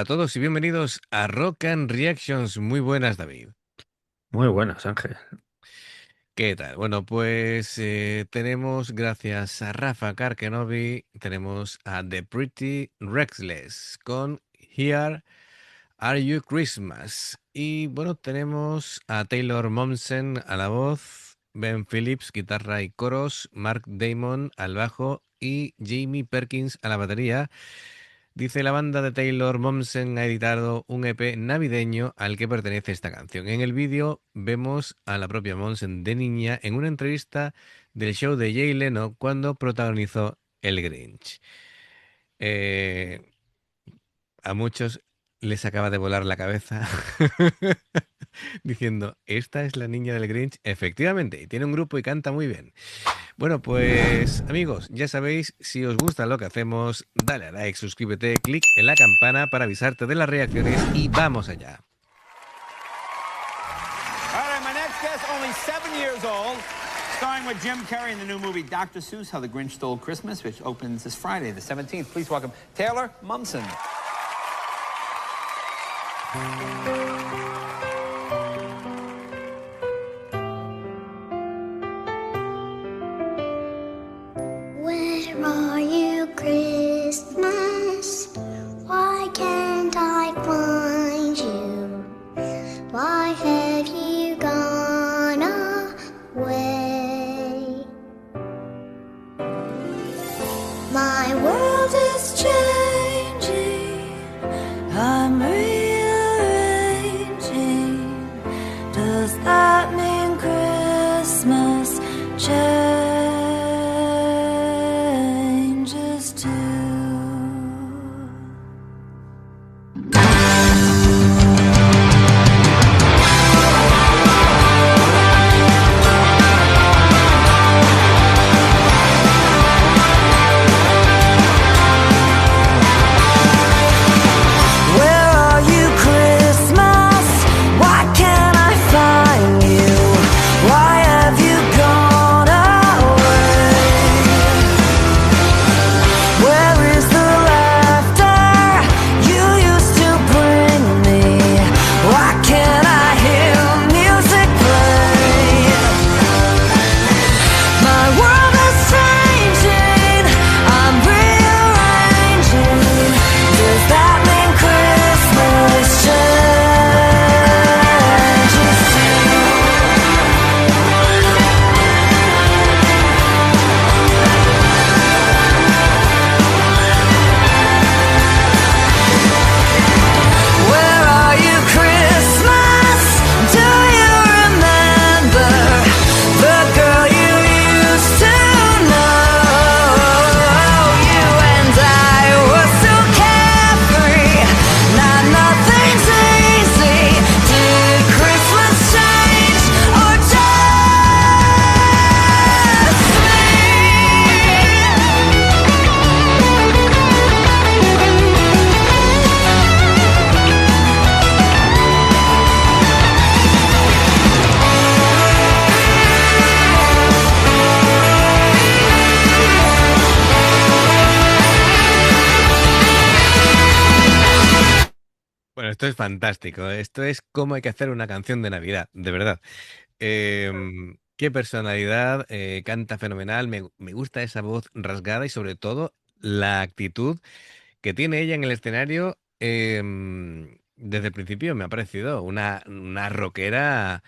a todos y bienvenidos a Rock and Reactions. Muy buenas, David. Muy buenas, Ángel. ¿Qué tal? Bueno, pues tenemos, gracias a Rafa Karkenovi, tenemos a The Pretty Reckless con Here Are You Christmas. Y bueno, tenemos a Taylor Momsen a la voz, Ben Phillips, guitarra y coros, Mark Damon al bajo y Jamie Perkins a la batería. Dice la banda de Taylor Momsen ha editado un EP navideño al que pertenece esta canción. En el vídeo vemos a la propia Momsen de niña en una entrevista del show de Jay Leno cuando protagonizó El Grinch. Eh, a muchos les acaba de volar la cabeza diciendo, esta es la niña del Grinch. Efectivamente, y tiene un grupo y canta muy bien. Bueno, pues amigos, ya sabéis, si os gusta lo que hacemos, dale a like, suscríbete, clic en la campana para avisarte de las reacciones y vamos allá. All right, my next guest, only 7 years old, starring with Jim Carrey in the new movie Dr. Seuss, How the Grinch Stole Christmas, which opens this Friday, the 17th. Please welcome Taylor Momsen. Where are you, Christmas? Why can't I find you? Why have you gone away? My world is changing. I'm rearranging. Does that mean Christmas changes too? Where are you, Christmas? Why can't I find you? Why have you gone away? Where is the laughter you used to bring me? Why can't I hear music play? My world is changing, I'm rearranging. Does that mean Christmas changes too? Where are you, Christmas? Do you remember the girl you used to know? You and I were so carefree. Now nothing's easy. Did Christmas change or just Bueno, esto es fantástico. Esto es cómo hay que hacer una canción de Navidad, de verdad. Qué personalidad, canta fenomenal. Me gusta esa voz rasgada y sobre todo la actitud que tiene ella en el escenario. Desde el principio me ha parecido una rockera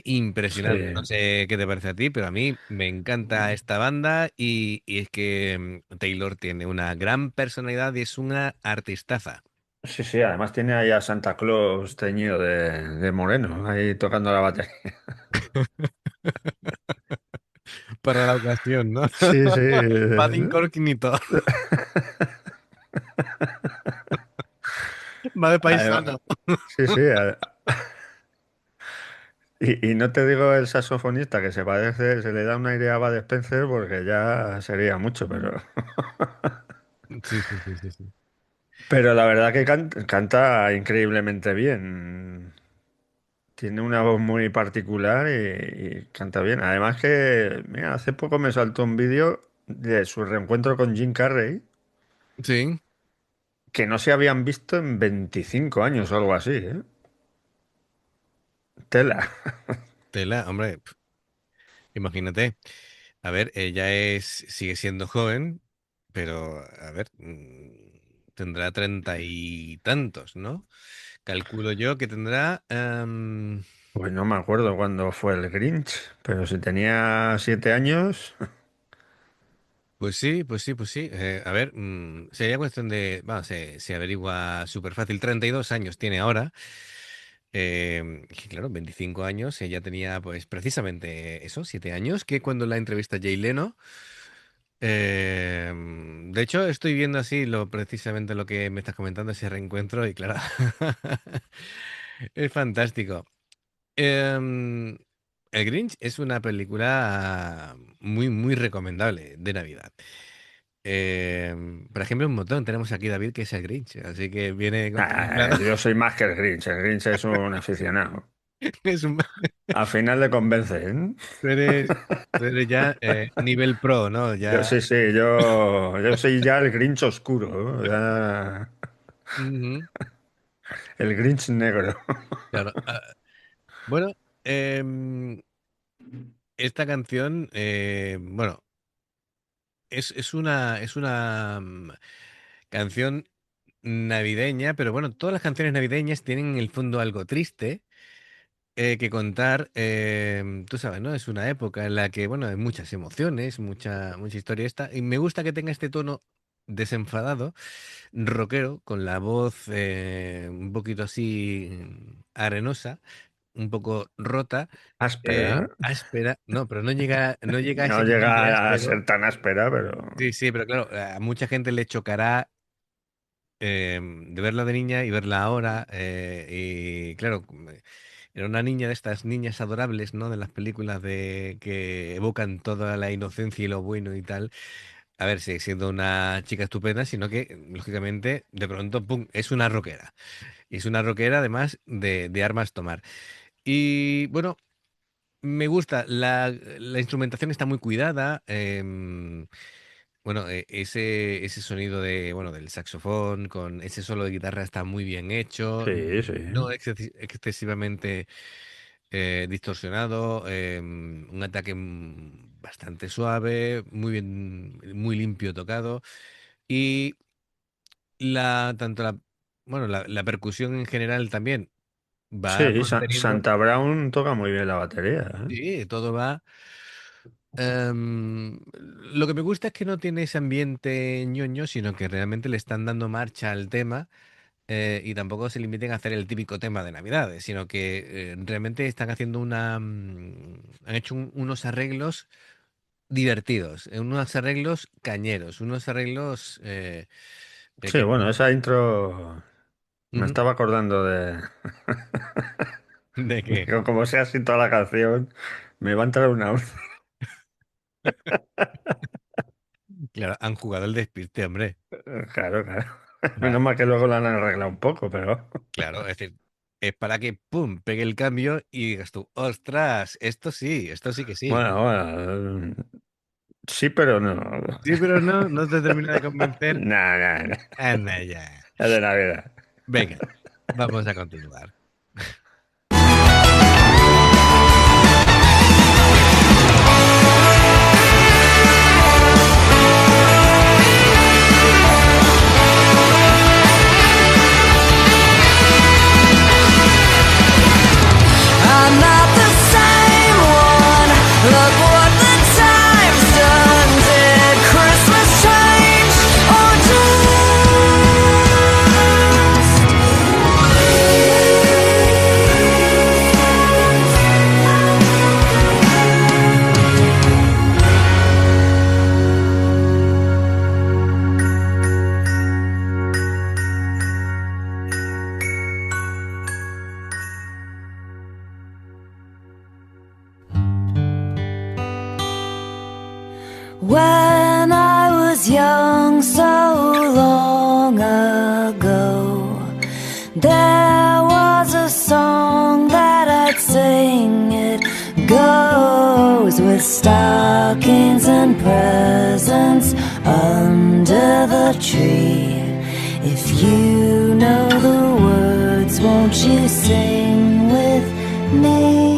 impresionante. No Sí, sé qué te parece a ti, pero a mí me encanta esta banda y es que Taylor tiene una gran personalidad y es una artistaza. sí, sí. Además tiene ahí a Santa Claus teñido de moreno, ahí tocando la batería. Para la ocasión, ¿no? Sí, sí. Va de incógnito, va de Además, paisano. sí, sí. Y no te digo el saxofonista que se parece, se le da una idea a Bud Spencer porque ya sería mucho, pero, Sí, sí, sí, sí, sí. pero la verdad que canta increíblemente bien. Tiene una voz muy particular y canta bien. Además que, mira, hace poco me saltó un vídeo de su reencuentro con Jim Carrey Sí, que no se habían visto en 25 años o algo así, ¿eh? Tela. Tela, hombre, imagínate. A ver, ella sigue siendo joven, pero a ver, tendrá 30 y tantos, ¿no? Calculo yo que tendrá. Pues no me acuerdo cuándo fue el Grinch, pero si tenía 7 años, Pues sí, pues sí, pues sí. A ver, sería cuestión de. Bueno, se averigua súper fácil. 32 años tiene ahora. Y claro, 25 años. Ella tenía, pues, precisamente eso, 7 años, que cuando la entrevista Jay Leno. De hecho, estoy viendo así precisamente lo que me estás comentando, ese reencuentro, y claro, es fantástico. Em, El Grinch es una película muy, muy recomendable de Navidad. Por ejemplo, un montón. Tenemos aquí David, que es el Grinch, así que viene contemplado. yo soy más que el Grinch. El Grinch es un aficionado. Es un- Al final le convence, ¿eh? tú eres, tú eres ya nivel pro, ¿no? Yo Ya. sí, sí, yo soy ya el Grinch oscuro, ¿no? Ya Ujú, el Grinch negro. claro. Bueno, esta canción, bueno, es una canción navideña, pero bueno, todas las canciones navideñas tienen en el fondo algo triste que contar. Tú sabes, ¿no? Es una época en la que, bueno, hay muchas emociones, mucha historia esta, y me gusta que tenga este tono desenfadado, rockero, con la voz un poquito así arenosa, un poco rota, Áspera. áspera, no, pero no llega a No ese nivel de llega a áspero. ser tan áspera, pero Sí, sí, pero claro, a mucha gente le chocará de verla de niña y verla ahora. Y claro, era una niña de estas niñas adorables, ¿no? De las películas de que evocan toda la inocencia y lo bueno y tal. A ver, sigue siendo una chica estupenda, sino que, lógicamente, de pronto, ¡pum!, es una rockera. Y es una rockera, además, de armas tomar. Y bueno, me gusta, la instrumentación está muy cuidada. Bueno, ese sonido bueno, del saxofón con ese solo de guitarra está muy bien hecho, sí, sí. no excesivamente distorsionado, un ataque bastante suave, muy bien, muy limpio tocado. Y tanto bueno, la percusión en general también va Sí, conteniendo. Santa Brown toca muy bien la batería, ¿eh? Sí, todo va. Lo que me gusta es que no tiene ese ambiente ñoño, sino que realmente le están dando marcha al tema, y tampoco se limiten a hacer el típico tema de Navidades, sino que realmente están haciendo han hecho unos arreglos divertidos, unos arreglos cañeros, unos arreglos Sí, que bueno, esa intro me Ujú. estaba acordando de... ¿De qué? Digo, como sea así toda la canción, me va a entrar una... Claro, han jugado el despiste, hombre. Claro, claro. Va, Menos mal que luego la han arreglado un poco, pero... claro, es decir, es para que, ¡pum!, pegue el cambio y digas tú, ostras, esto sí que sí. Bueno, bueno, sí, pero no. Sí, pero no te termina de convencer. Nada, nada, nada. Anda ya. Es de Navidad. Venga, vamos a continuar. I'm not the same one. Look what the time's done. Did Christmas change or When I was young so long ago, there was a song that I'd sing. It goes with stockings and presents under the tree. If You know the words, won't you sing with me?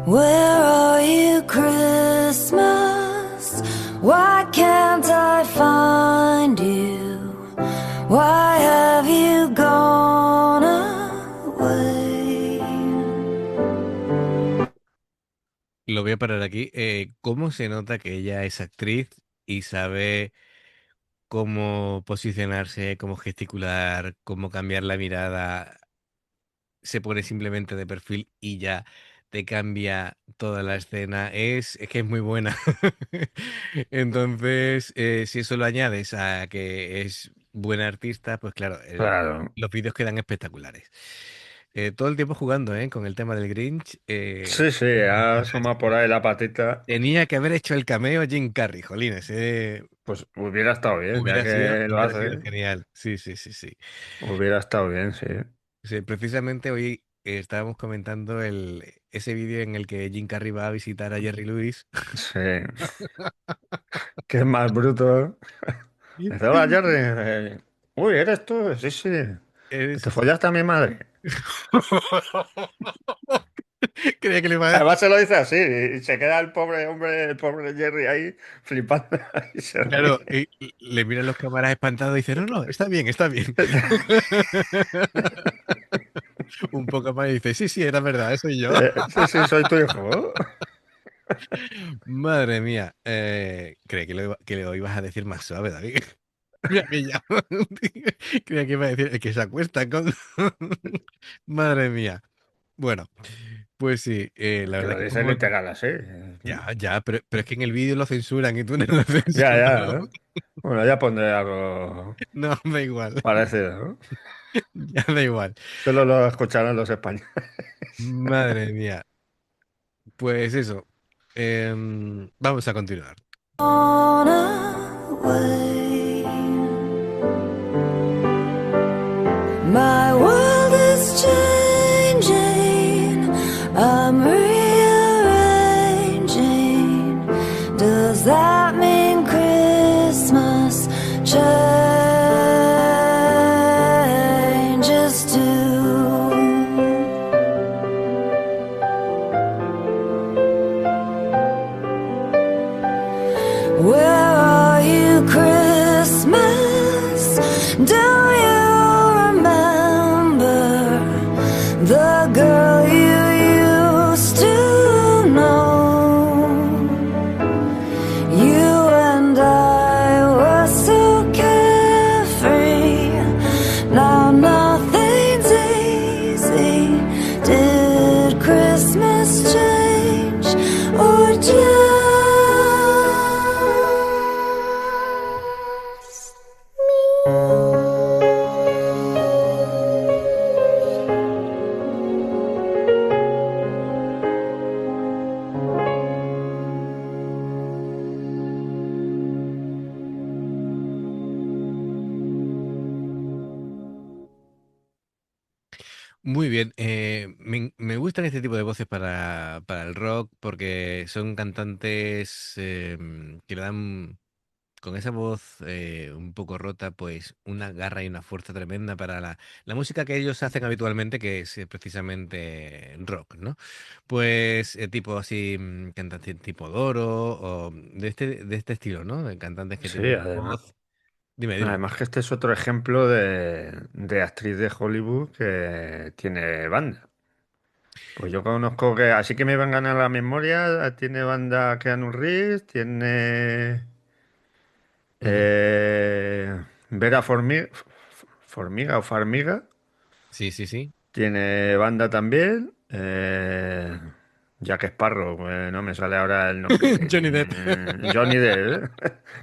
Where are you, Christmas? Why can't I find you? Why have you gone away? Lo voy a parar aquí. ¿Cómo se nota que ella es actriz y sabe cómo posicionarse, cómo gesticular, cómo cambiar la mirada? Se pone simplemente de perfil y ya te cambia toda la escena. Es que es muy buena. Entonces, si eso lo añades a que es buena artista, pues claro, Claro. los vídeos quedan espectaculares. Todo el tiempo jugando, con el tema del Grinch. Sí, sí, ha asomado por ahí la patita. Tenía que haber hecho el cameo Jim Carrey, jolines. Pues hubiera estado bien, ya que lo Hubiera sido hace. genial. Sí, sí, sí, sí. Hubiera estado bien, sí. Sí, precisamente hoy estábamos comentando ese vídeo en el que Jim Carrey va a visitar a Jerry Lewis. Sí. ¿Qué es más bruto? Dice, hola, Jerry. Uy, ¿eres tú? Sí, sí. ¿Te Eres- follaste a mi madre? Creía que le iba a decir. Además se lo dice así y se queda el pobre hombre, el pobre Jerry ahí flipando y se Claro, ríe. y le miran los cámaras espantados y dice, no, no, está bien, está bien. Un poco más y dice, sí, sí, era verdad, eso soy yo. Sí, sí, soy tu hijo. Madre mía, creía que lo ibas a decir más suave, David. Mira que ya. Creía que iba a decir el que se acuesta con. Madre mía. Bueno, pues sí, la Que verdad lo es que dice como. literal así. Ya, ya, pero es que en el vídeo lo censuran y tú no lo Ya, censuras. ya. Bueno, ya pondré algo No, da igual. parecido, ¿no? Ya da igual. Solo lo escucharán los españoles. Madre mía. Pues eso. Vamos a continuar. On away. My world is changing. I'm rearranging. Does that mean Christmas changes too? Where are you, Christmas? Do you remember the girl you used to know? You and I were so carefree. Now nothing's easy. Did Christmas change or just Muy bien. Me gustan este tipo de voces para el rock porque son cantantes que le dan con esa voz un poco rota, pues una garra y una fuerza tremenda para la música que ellos hacen habitualmente, que es precisamente rock, ¿no? Pues tipo así, cantantes tipo Doro o de este estilo, ¿no? De cantantes que Sí, tienen una además. voz. Dime, dime. Además que este es otro ejemplo de actriz de Hollywood que tiene banda. Pues yo conozco que, así que me vengan a la memoria, tiene banda Keanu Reeves, tiene Ujú. Vera Formiga o Farmiga, Sí, sí, sí. tiene banda también. Jack Sparrow, no me sale ahora el nombre. Johnny Depp. Johnny Depp,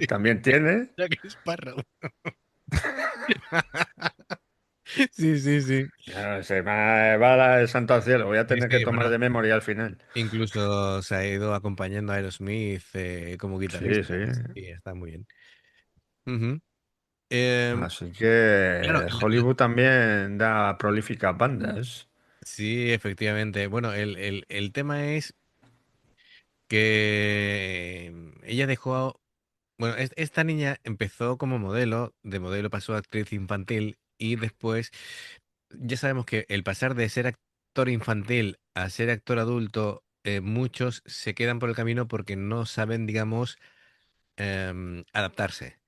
también tiene. Jack Sparrow. Sí, sí, sí. Se me va el santo al cielo. Voy a Sí, tener que sí, tomar bueno, de memoria al final. incluso se ha ido acompañando a Aerosmith como Sí, guitarrista. sí. Y está muy bien. Ujú. Em, Así que claro, Hollywood también da prolíficas bandas. sí, efectivamente. Bueno, el tema es que ella dejó. Bueno, esta niña empezó como modelo, de modelo pasó a actriz infantil y después ya sabemos que el pasar de ser actor infantil a ser actor adulto, muchos se quedan por el camino porque no saben, digamos, adaptarse.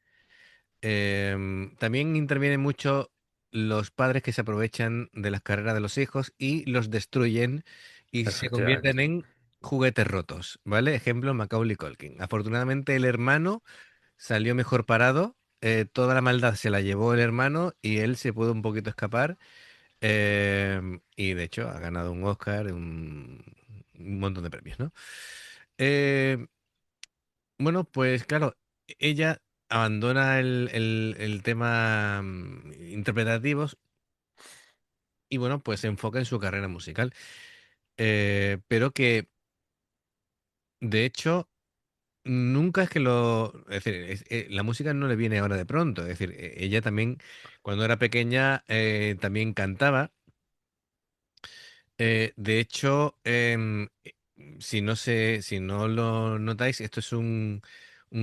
También intervienen mucho los padres que se aprovechan de las carreras de los hijos y los destruyen y se convierten Efectivamente. en juguetes rotos, ¿vale? Ejemplo, Macaulay Culkin. Afortunadamente el hermano salió mejor parado, toda la maldad se la llevó el hermano y él se pudo un poquito escapar, y de hecho ha ganado un Oscar, un montón de premios, ¿no? Eh, bueno, pues claro, ella abandona el tema interpretativos y bueno, pues se enfoca en su carrera musical. Pero que de hecho nunca es que lo... Es decir, la música no le viene ahora de pronto. Es decir, ella también cuando era pequeña también cantaba. De hecho, si no si no lo notáis, esto es un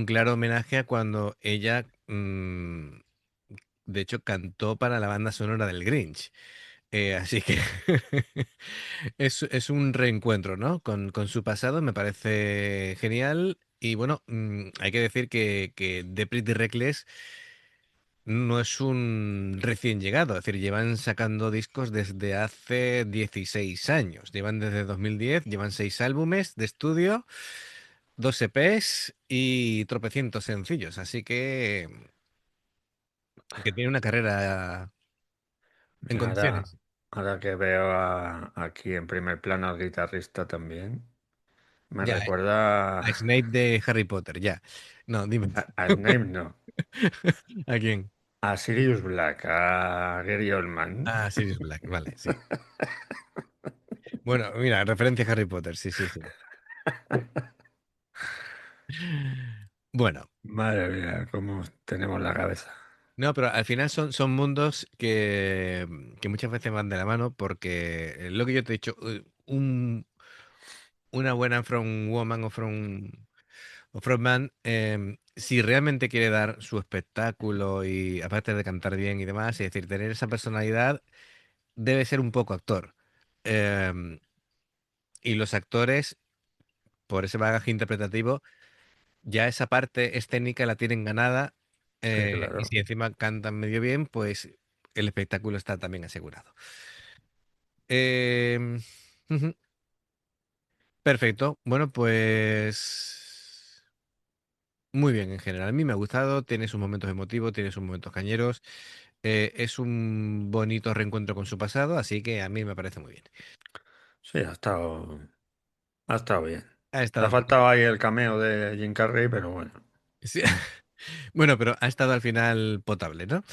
claro homenaje a cuando ella, de hecho, cantó para la banda sonora del Grinch. Así que es un reencuentro, ¿no? Con su pasado, me parece genial. Y bueno, hay que decir que The Pretty Reckless no es un recién llegado, es decir, llevan sacando discos desde hace 16 años. Llevan desde 2010, llevan 6 álbumes de estudio, 2 EPs y tropecientos sencillos. Así que tiene una carrera en Mira, condiciones. ahora que veo aquí en primer plano al guitarrista también, me Ya, recuerda a Snape de Harry Potter, ya. No, dime. a Snape, no, ¿A quién? a Sirius Black, a Gary Oldman. Ah, Sirius Black, vale, sí. Bueno, mira, referencia a Harry Potter, sí, sí, sí. Bueno, Madre mía, cómo tenemos la cabeza. no, pero al final son mundos que muchas veces van de la mano porque lo que yo te he dicho, una buena front woman o frontman, si realmente quiere dar su espectáculo y aparte de cantar bien y demás, es decir, tener esa personalidad, debe ser un poco actor. Em, y los actores, por ese bagaje interpretativo, ya esa parte escénica la tienen ganada, Sí, y claro. si encima cantan medio bien, pues el espectáculo está también asegurado. Em, ujú, perfecto. Bueno, pues muy bien en general. A mí me ha gustado, tiene sus momentos emotivos, tiene sus momentos cañeros. Es un bonito reencuentro con su pasado, así que a mí me parece muy bien. Sí, ha estado bien. Ha Le ha estado bien. faltado ahí el cameo de Jim Carrey, pero bueno. Sí. Bueno, pero ha estado al final potable, ¿no?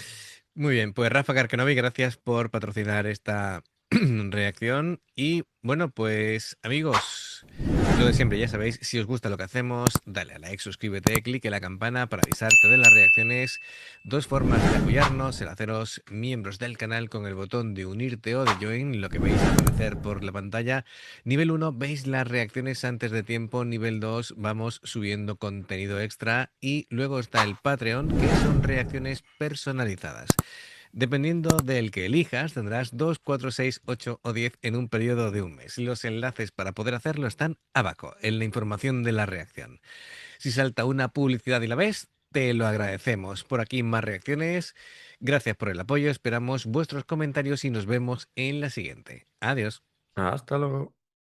Muy bien, pues Rafa Carcanovi, gracias por patrocinar esta reacción. Y bueno, pues amigos, lo de siempre, ya sabéis, si os gusta lo que hacemos, dale a like, suscríbete, clique en la campana para avisarte de las reacciones. Dos formas de apoyarnos, el haceros miembros del canal con el botón de unirte o de join, lo que vais a aparecer por la pantalla. Nivel uno veis las reacciones antes de tiempo. Nivel 2 vamos subiendo contenido extra. Y luego está el Patreon, que son reacciones personalizadas. Dependiendo del que elijas, tendrás 2, 4, 6, 8 o 10 en un periodo de un mes. Los enlaces para poder hacerlo están abajo, en la información de la reacción. Si salta una publicidad y la ves, te lo agradecemos. Por aquí más reacciones. Gracias por el apoyo, esperamos vuestros comentarios y nos vemos en la siguiente. Adiós. Hasta luego.